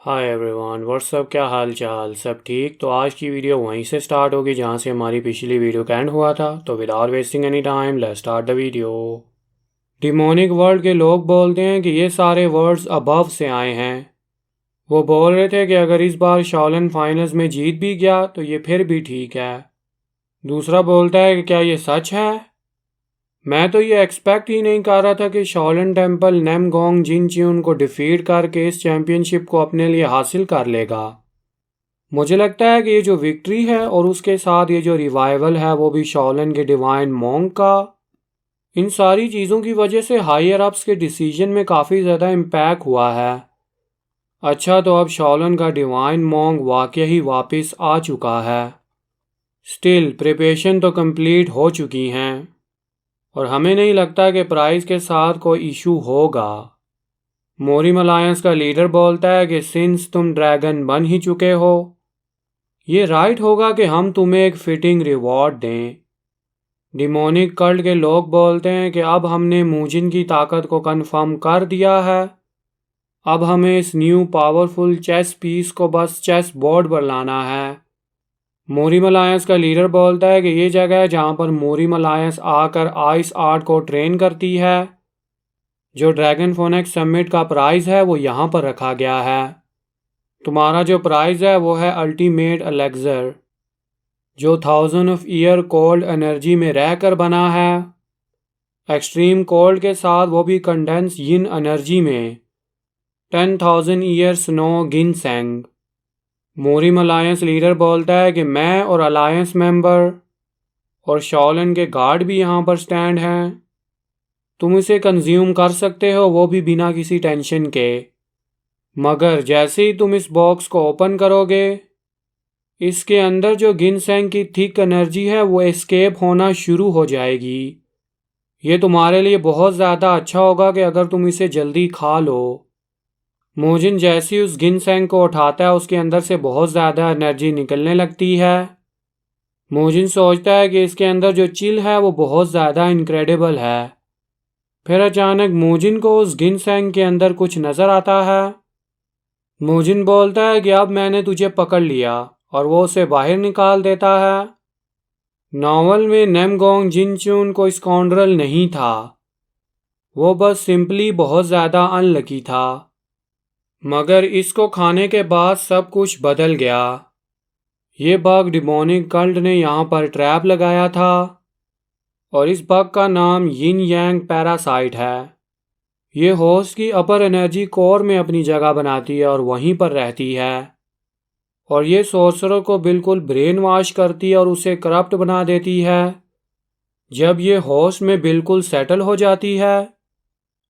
Hi everyone, WhatsApp, क्या हाल चाल? सब ठीक? तो आज की वीडियो वहीं से स्टार्ट होगी जहाँ से हमारी पिछली वीडियो का एंड हुआ था। तो without wasting any time let's start the video. Demonic world के लोग बोलते हैं कि ये सारे वर्ड्स अबव से आए हैं। वो बोल रहे थे कि अगर इस बार शाओलिन फाइनल्स में जीत भी गया तो ये फिर भी ठीक है। दूसरा बोलता है कि क्या ये सच है? मैं तो ये एक्सपेक्ट ही नहीं कर रहा था कि शाओलिन टेम्पल नेमगोंग जिनच्यून को डिफीट करके इस चैंपियनशिप को अपने लिए हासिल कर लेगा। मुझे लगता है कि ये जो विक्ट्री है और उसके साथ ये जो रिवाइवल है वो भी शाओलिन के डिवाइन मॉन्क का, इन सारी चीज़ों की वजह से हायर अप्स के डिसीजन में काफ़ी ज़्यादा इम्पैक्ट हुआ है। अच्छा, तो अब शाओलिन का डिवाइन मॉन्क वाकई ही वापस आ चुका है। स्टिल प्रिपरेशन तो कंप्लीट हो चुकी हैं और हमें नहीं लगता कि प्राइज के साथ कोई इशू होगा। मोरिम अलायंस का लीडर बोलता है कि सिंस तुम ड्रैगन बन ही चुके हो, ये राइट होगा कि हम तुम्हें एक फिटिंग रिवॉर्ड दें। डिमोनिक कल्ट के लोग बोलते हैं कि अब हमने मूजिन की ताकत को कंफर्म कर दिया है। अब हमें इस न्यू पावरफुल चेस पीस को बस चेस बोर्ड पर लाना है। मोरिम अलायंस का लीडर बोलता है कि ये जगह है जहाँ पर मोरिम अलायंस आकर आइस आर्ट को ट्रेन करती है। जो ड्रैगन फोनेक्स समिट का प्राइज़ है वो यहाँ पर रखा गया है। तुम्हारा जो प्राइज़ है वो है अल्टीमेट एलेक्जर, जो 1000 ऑफ ईयर कोल्ड एनर्जी में रहकर बना है। एक्सट्रीम कोल्ड के साथ वो भी कंडेंस यिन एनर्जी में 10,000 ईयर स्नो गिनसेंग। मोरिम अलायंस लीडर बोलता है कि मैं और अलायंस मेंबर और शाओलिन के गार्ड भी यहाँ पर स्टैंड हैं। तुम इसे कंज्यूम कर सकते हो, वो भी बिना किसी टेंशन के। मगर जैसे ही तुम इस बॉक्स को ओपन करोगे, इसके अंदर जो गिनसेंग की थिक एनर्जी है वो एस्केप होना शुरू हो जाएगी। ये तुम्हारे लिए बहुत ज़्यादा अच्छा होगा कि अगर तुम इसे जल्दी खा लो। मोजिन जैसे ही उस गिनसेंग को उठाता है उसके अंदर से बहुत ज़्यादा एनर्जी निकलने लगती है। मोजिन सोचता है कि इसके अंदर जो चिल है वो बहुत ज़्यादा इनक्रेडिबल है। फिर अचानक मोजिन को उस गिनसेंग के अंदर कुछ नज़र आता है। मोजिन बोलता है कि अब मैंने तुझे पकड़ लिया और वो उसे बाहर निकाल देता है। नॉवल में नेमगोंग जिनच्यून कोई स्काउंड्रल नहीं था, वो बस सिंपली बहुत ज़्यादा अनलकी था। मगर इसको खाने के बाद सब कुछ बदल गया। ये बग डिमोनिक कल्ट ने यहाँ पर ट्रैप लगाया था और इस बग का नाम यिन यांग पैरासाइट है। ये होस्ट की अपर एनर्जी कोर में अपनी जगह बनाती है और वहीं पर रहती है और ये सोर्सरों को बिल्कुल ब्रेन वॉश करती है और उसे करप्ट बना देती है। जब ये होस्ट में बिल्कुल सेटल हो जाती है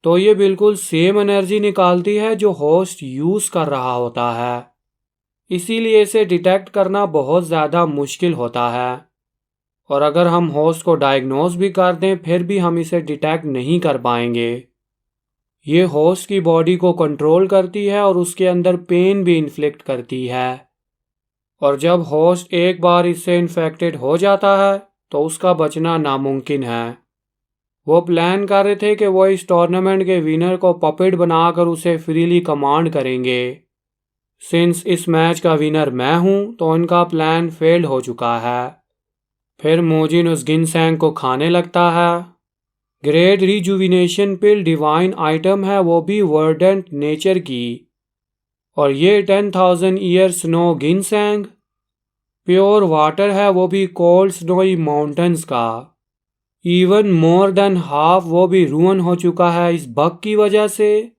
तो ये बिल्कुल सेम एनर्जी निकालती है जो होस्ट यूज़ कर रहा होता है। इसीलिए इसे डिटेक्ट करना बहुत ज़्यादा मुश्किल होता है और अगर हम होस्ट को डायग्नोज भी कर दें फिर भी हम इसे डिटेक्ट नहीं कर पाएंगे। ये होस्ट की बॉडी को कंट्रोल करती है और उसके अंदर पेन भी इन्फ्लिक्ट करती है और जब होस्ट एक बार इससे इन्फेक्टेड हो जाता है तो उसका बचना नामुमकिन है। वो प्लान कर रहे थे कि वो इस टूर्नामेंट के विनर को पपेट बनाकर उसे फ्रीली कमांड करेंगे। सिंस इस मैच का विनर मैं हूँ तो उनका प्लान फेल्ड हो चुका है। फिर मोजिन उस गिनसेंग को खाने लगता है। ग्रेट रिजुविनेशन पिल डिवाइन आइटम है, वो भी वर्डेंट नेचर की, और ये 10,000 ईयर स्नो गिनसेंग प्योर वाटर है, वो भी कोल्ड स्नोई माउंटेन्स का। इवन मोर देन हाफ वो भी रूइन हो चुका है इस बग की वजह से।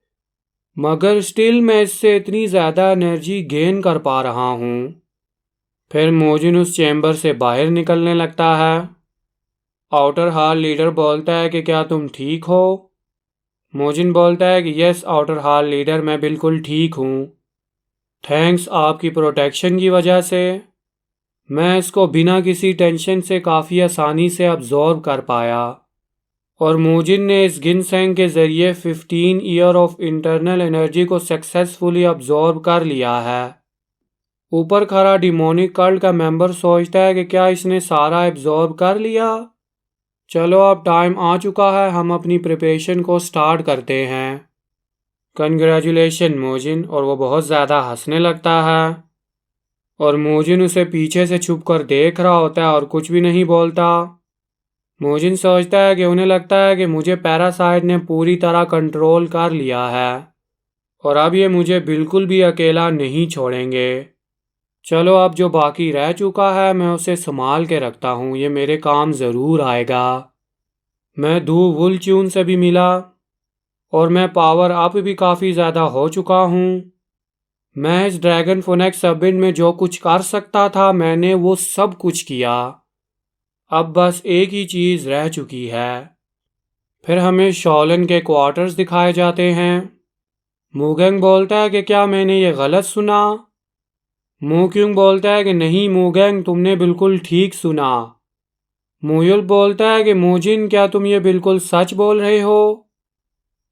मगर स्टिल मैं इससे इतनी ज़्यादा एनर्जी गेन कर पा रहा हूँ। फिर मोजिन उस चैम्बर से बाहर निकलने लगता है। आउटर हॉल लीडर बोलता है कि क्या तुम ठीक हो? मोजिन बोलता है कि यस आउटर हॉल लीडर, मैं बिल्कुल ठीक हूँ। थैंक्स आपकी प्रोटेक्शन की वजह से मैं इसको बिना किसी टेंशन से काफ़ी आसानी से अब्जॉर्ब कर पाया और मोजिन ने इस गिनसेंग के ज़रिए 15 ईयर ऑफ इंटरनल एनर्जी को सक्सेसफुली अब्जॉर्ब कर लिया है। ऊपर खड़ा डिमोनिक कल्ट का मेंबर सोचता है कि क्या इसने सारा एब्जॉर्ब कर लिया? चलो अब टाइम आ चुका है, हम अपनी प्रिपरेशन को स्टार्ट करते हैं। कंग्रेचुलेशन मोजिन। और वो बहुत ज़्यादा हंसने लगता है और मोजिन उसे पीछे से छुप कर देख रहा होता है और कुछ भी नहीं बोलता। मोजिन सोचता है कि उन्हें लगता है कि मुझे पैरासाइट ने पूरी तरह कंट्रोल कर लिया है और अब ये मुझे बिल्कुल भी अकेला नहीं छोड़ेंगे। चलो अब जो बाकी रह चुका है मैं उसे संभाल के रखता हूँ, ये मेरे काम ज़रूर आएगा। मैं धू वुलच्यून से भी मिला और मैं पावर अप भी काफ़ी ज़्यादा हो चुका हूँ। मैं इस ड्रैगन फोनेक्स सबमिट में जो कुछ कर सकता था मैंने वो सब कुछ किया। अब बस एक ही चीज़ रह चुकी है। फिर हमें शॉलन के क्वार्टर्स दिखाए जाते हैं। मूगेंग बोलता है कि क्या मैंने ये गलत सुना? मूक्यूंग बोलता है कि नहीं मूगेंग, तुमने बिल्कुल ठीक सुना। मूयुल बोलता है कि मोजिन क्या तुम ये बिल्कुल सच बोल रहे हो?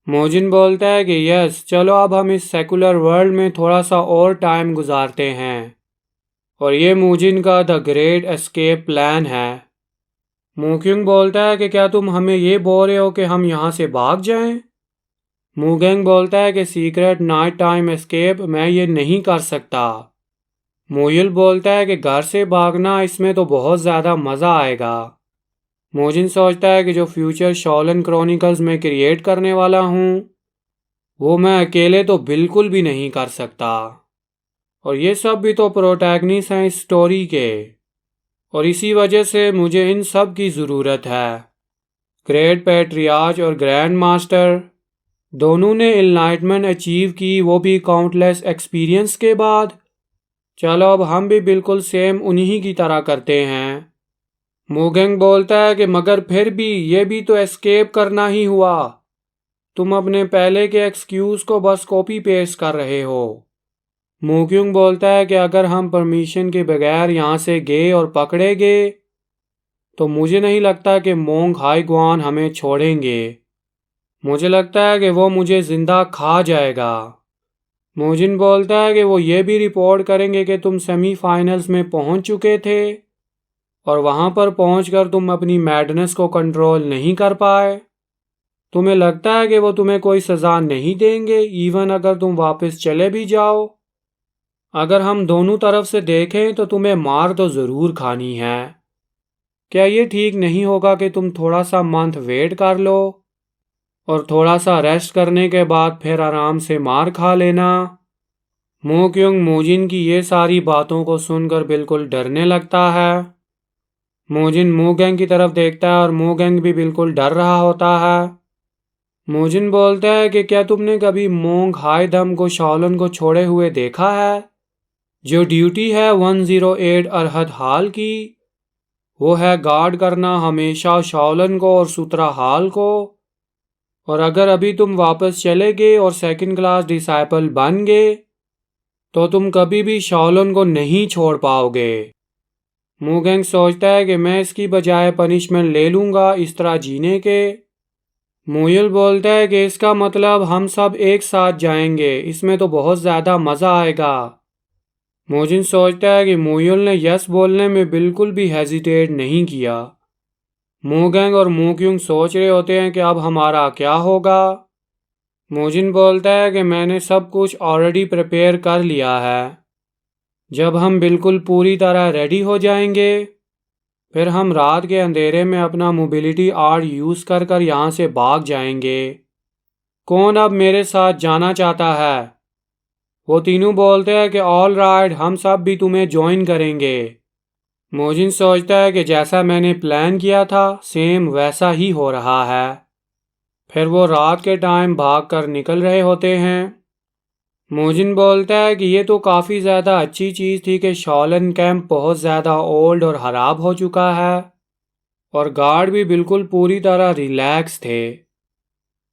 मोजिन बोलता है कि यस, चलो अब हम इस सेकुलर वर्ल्ड में थोड़ा सा और टाइम गुजारते हैं। और ये मोजिन का द ग्रेट एस्केप प्लान है। मूक्यूंग बोलता है कि क्या तुम हमें ये बोल रहे हो कि हम यहाँ से भाग जाएं? मूगेंग बोलता है कि सीक्रेट नाइट टाइम एस्केप मैं ये नहीं कर सकता। मोयुल बोलता है कि घर से भागना, इसमें तो बहुत ज़्यादा मज़ा आएगा। मोजिन सोचता है कि जो फ्यूचर शॉलन क्रॉनिकल्स में क्रिएट करने वाला हूँ वो मैं अकेले तो बिल्कुल भी नहीं कर सकता। और ये सब भी तो प्रोटैगनिस्ट हैं इस स्टोरी के और इसी वजह से मुझे इन सब की ज़रूरत है। ग्रेट पैट्रियार्च और ग्रैंड मास्टर दोनों ने एनलाइटमेंट अचीव की, वो भी काउंटलेस एक्सपीरियंस के बाद। चलो अब हम भी बिल्कुल सेम उन्हीं की तरह करते हैं। मूगेंग बोलता है कि मगर फिर भी ये भी तो एस्केप करना ही हुआ। तुम अपने पहले के एक्सक्यूज़ को बस कॉपी पेस्ट कर रहे हो। मूक्यूंग बोलता है कि अगर हम परमिशन के बगैर यहाँ से गए और पकड़े गए तो मुझे नहीं लगता कि मोंग हाई गुआन हमें छोड़ेंगे। मुझे लगता है कि वो मुझे ज़िंदा खा जाएगा। मोजिन बोलता है कि वो ये भी रिपोर्ट करेंगे कि तुम सेमीफाइनल्स में पहुंच चुके थे और वहां पर पहुंचकर तुम अपनी मैडनेस को कंट्रोल नहीं कर पाए। तुम्हें लगता है कि वो तुम्हें कोई सज़ा नहीं देंगे इवन अगर तुम वापस चले भी जाओ। अगर हम दोनों तरफ से देखें तो तुम्हें मार तो ज़रूर खानी है। क्या ये ठीक नहीं होगा कि तुम थोड़ा सा मंथ वेट कर लो और थोड़ा सा रेस्ट करने के बाद फिर आराम से मार खा लेना? मूक्यूंग मोजिन की ये सारी बातों को सुनकर बिल्कुल डरने लगता है। मोजिन मूगेंग की तरफ देखता है और मूगेंग भी बिल्कुल डर रहा होता है। मोजिन बोलता है कि क्या तुमने कभी मोंग हाई दम को शॉलन को छोड़े हुए देखा है? जो ड्यूटी है 108 अरहद हाल की वो है गार्ड करना हमेशा शॉलन को और सुतरा हाल को। और अगर अभी तुम वापस चले गए और सेकंड क्लास डिसाइपल बन गए तो तुम कभी भी शॉलन को नहीं छोड़ पाओगे। मूगेंग सोचता है कि मैं इसकी बजाय पनिशमेंट ले लूँगा इस तरह जीने के। मूयुल बोलता है कि इसका मतलब हम सब एक साथ जाएंगे, इसमें तो बहुत ज़्यादा मज़ा आएगा। मोजिन सोचता है कि मूयुल ने यस बोलने में बिल्कुल भी हेजिटेट नहीं किया। मूगेंग और मूक्यूंग सोच रहे होते हैं कि अब हमारा क्या होगा। मोजिन बोलता है कि मैंने सब कुछ ऑलरेडी प्रिपेयर कर लिया है। जब हम बिल्कुल पूरी तरह रेडी हो जाएंगे फिर हम रात के अंधेरे में अपना मोबिलिटी आर्ट यूज़ कर कर यहाँ से भाग जाएंगे। कौन अब मेरे साथ जाना चाहता है? वो तीनों बोलते हैं कि ऑल राइट, हम सब भी तुम्हें ज्वाइन करेंगे। मोजिन सोचता है कि जैसा मैंने प्लान किया था सेम वैसा ही हो रहा है। फिर वो रात के टाइम भाग कर निकल रहे होते हैं। मोजिन बोलता है कि ये तो काफ़ी ज़्यादा अच्छी चीज़ थी कि शॉलन कैंप बहुत ज़्यादा ओल्ड और ख़राब हो चुका है और गार्ड भी बिल्कुल पूरी तरह रिलैक्स थे।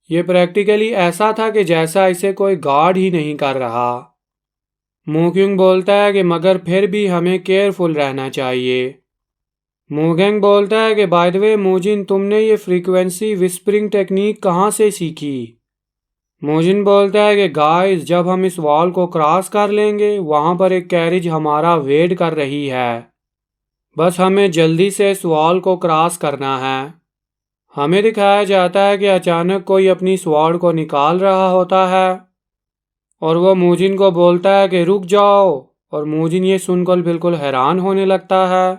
ये प्रैक्टिकली ऐसा था कि जैसा इसे कोई गार्ड ही नहीं कर रहा। मूक्यूंग बोलता है कि मगर फिर भी हमें केयरफुल रहना चाहिए। मूगेंग बोलता है कि बाय द वे मोजिन, तुमने ये फ्रीक्वेंसी विस्परिंग टेक्निक कहाँ से सीखी? मोजिन बोलता है कि गाइस, जब हम इस वॉल को क्रॉस कर लेंगे वहाँ पर एक कैरिज हमारा वेट कर रही है। बस हमें जल्दी से इस वॉल को क्रॉस करना है। हमें दिखाया जाता है कि अचानक कोई अपनी स्वॉर्ड को निकाल रहा होता है और वो मोजिन को बोलता है कि रुक जाओ, और मोजिन ये सुनकर बिल्कुल हैरान होने लगता है।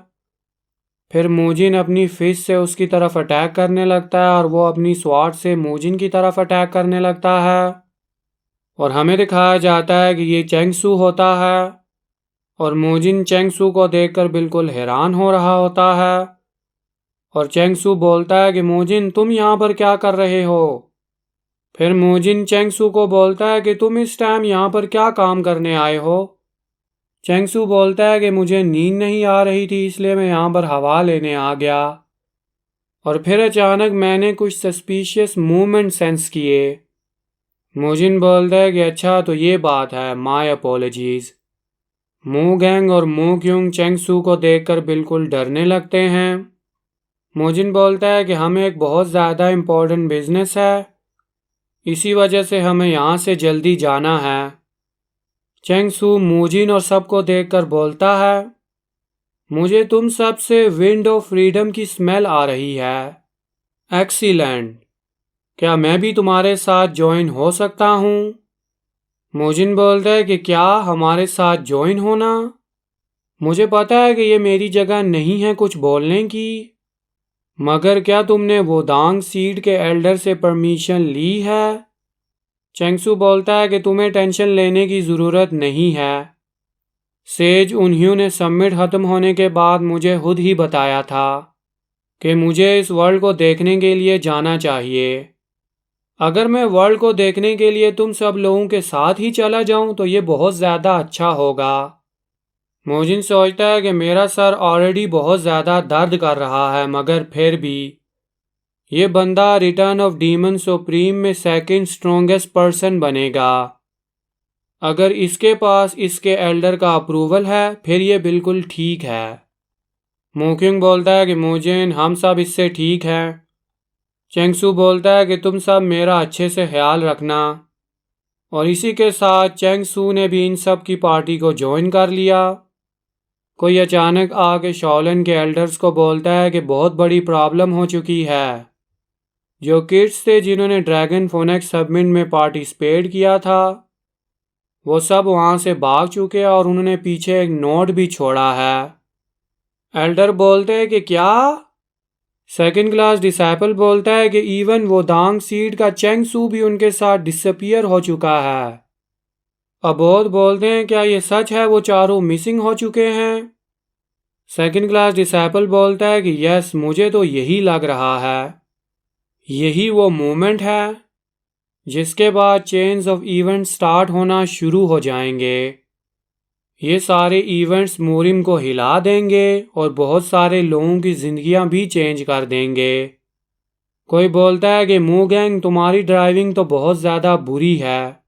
फिर मोजिन अपनी फिश से उसकी तरफ अटैक करने लगता है और वो अपनी स्वॉर्ड से मोजिन की तरफ अटैक करने लगता है। और हमें दिखाया जाता है कि ये चेंगसू होता है और मोजिन चेंगसू को देखकर बिल्कुल हैरान हो रहा होता है। और चेंगसू बोलता है कि मोजिन तुम यहाँ पर क्या कर रहे हो। फिर मोजिन चेंगसू को बोलता है कि तुम इस टाइम यहाँ पर क्या काम करने आए हो। चेंगसू बोलता है कि मुझे नींद नहीं आ रही थी, इसलिए मैं यहाँ पर हवा लेने आ गया। और फिर अचानक मैंने कुछ सस्पिशियस मूवमेंट सेंस किए। मोजिन बोलता है कि अच्छा तो ये बात है, माय अपोलॉजीज। मू गैंग और मू क्यूंग चेंगसू को देखकर बिल्कुल डरने लगते हैं। मोजिन बोलता है कि हमें एक बहुत ज़्यादा इम्पोर्टेंट बिजनेस है, इसी वजह से हमें यहाँ से जल्दी जाना है। चेंगसू मोजिन और सबको देखकर बोलता है, मुझे तुम सब से विंड ऑफ फ्रीडम की स्मेल आ रही है। एक्सीलेंट, क्या मैं भी तुम्हारे साथ ज्वाइन हो सकता हूँ। मोजिन बोलता है कि क्या हमारे साथ ज्वाइन होना। मुझे पता है कि ये मेरी जगह नहीं है कुछ बोलने की, मगर क्या तुमने वो दांग सीड के एल्डर से परमिशन ली है। चेंगसू बोलता है कि तुम्हें टेंशन लेने की ज़रूरत नहीं है। सेज उन्हीं ने समिट ख़त्म होने के बाद मुझे खुद ही बताया था कि मुझे इस वर्ल्ड को देखने के लिए जाना चाहिए। अगर मैं वर्ल्ड को देखने के लिए तुम सब लोगों के साथ ही चला जाऊं तो ये बहुत ज़्यादा अच्छा होगा। मोजिन सोचता है कि मेरा सर ऑलरेडी बहुत ज़्यादा दर्द कर रहा है, मगर फिर भी ये बंदा रिटर्न ऑफ डीमन सुप्रीम में सेकंड स्ट्रॉन्गेस्ट पर्सन बनेगा। अगर इसके पास इसके एल्डर का अप्रूवल है फिर ये बिल्कुल ठीक है। मोक्यूंग बोलता है कि मोजिन हम सब इससे ठीक हैं। चेंगसू बोलता है कि तुम सब मेरा अच्छे से ख्याल रखना। और इसी के साथ चेंगसू ने भी इन सब की पार्टी को ज्वाइन कर लिया। कोई अचानक आके शॉलन के एल्डर्स को बोलता है कि बहुत बड़ी प्रॉब्लम हो चुकी है। जो किड्स थे जिन्होंने ड्रैगन फोनेक्स सबमिट में पार्टिसिपेट किया था वो सब वहाँ से भाग चुके और उन्होंने पीछे एक नोट भी छोड़ा है। एल्डर बोलते हैं कि क्या। सेकंड क्लास डिसाइपल बोलता है कि इवन वो दांग सीड का चेंगसू भी उनके साथ डिसअपियर हो चुका है। अबोध बोलते हैं क्या ये सच है वो चारों मिसिंग हो चुके हैं। सेकंड क्लास डिसाइपल बोलता है कि यस मुझे तो यही लग रहा है। यही वो मोमेंट है जिसके बाद चेन्स ऑफ इवेंट स्टार्ट होना शुरू हो जाएंगे। ये सारे इवेंट्स मोरिम को हिला देंगे और बहुत सारे लोगों की ज़िंदगियां भी चेंज कर देंगे। कोई बोलता है कि मू गैंग तुम्हारी ड्राइविंग तो बहुत ज़्यादा बुरी है,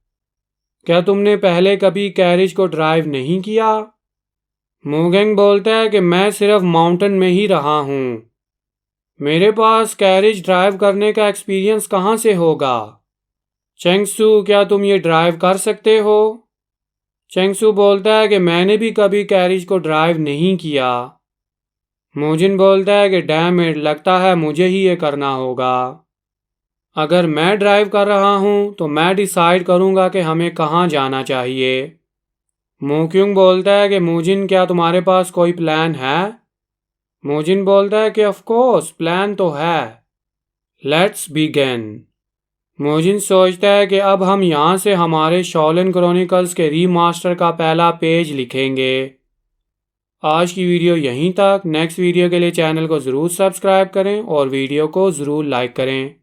क्या तुमने पहले कभी कैरिज को ड्राइव नहीं किया। मू गैंग बोलता है कि मैं सिर्फ माउंटेन में ही रहा हूँ, मेरे पास कैरिज ड्राइव करने का एक्सपीरियंस कहाँ से होगा। चेंगसू क्या तुम ये ड्राइव कर सकते हो। चेंगसू बोलता है कि मैंने भी कभी कैरिज को ड्राइव नहीं किया। मोजिन बोलता है कि डैम इट, लगता है मुझे ही ये करना होगा। अगर मैं ड्राइव कर रहा हूँ तो मैं डिसाइड करूँगा कि हमें कहाँ जाना चाहिए। मोक्यूंग बोलता है कि मोजिन क्या तुम्हारे पास कोई प्लान है। मोजिन बोलता है कि ऑफ कोर्स प्लान तो है, लेट्स बिगिन। मोजिन सोचता है कि अब हम यहाँ से हमारे शॉलन क्रॉनिकल्स के रीमास्टर का पहला पेज लिखेंगे। आज की वीडियो यहीं तक। नेक्स्ट वीडियो के लिए चैनल को ज़रूर सब्सक्राइब करें और वीडियो को ज़रूर लाइक करें।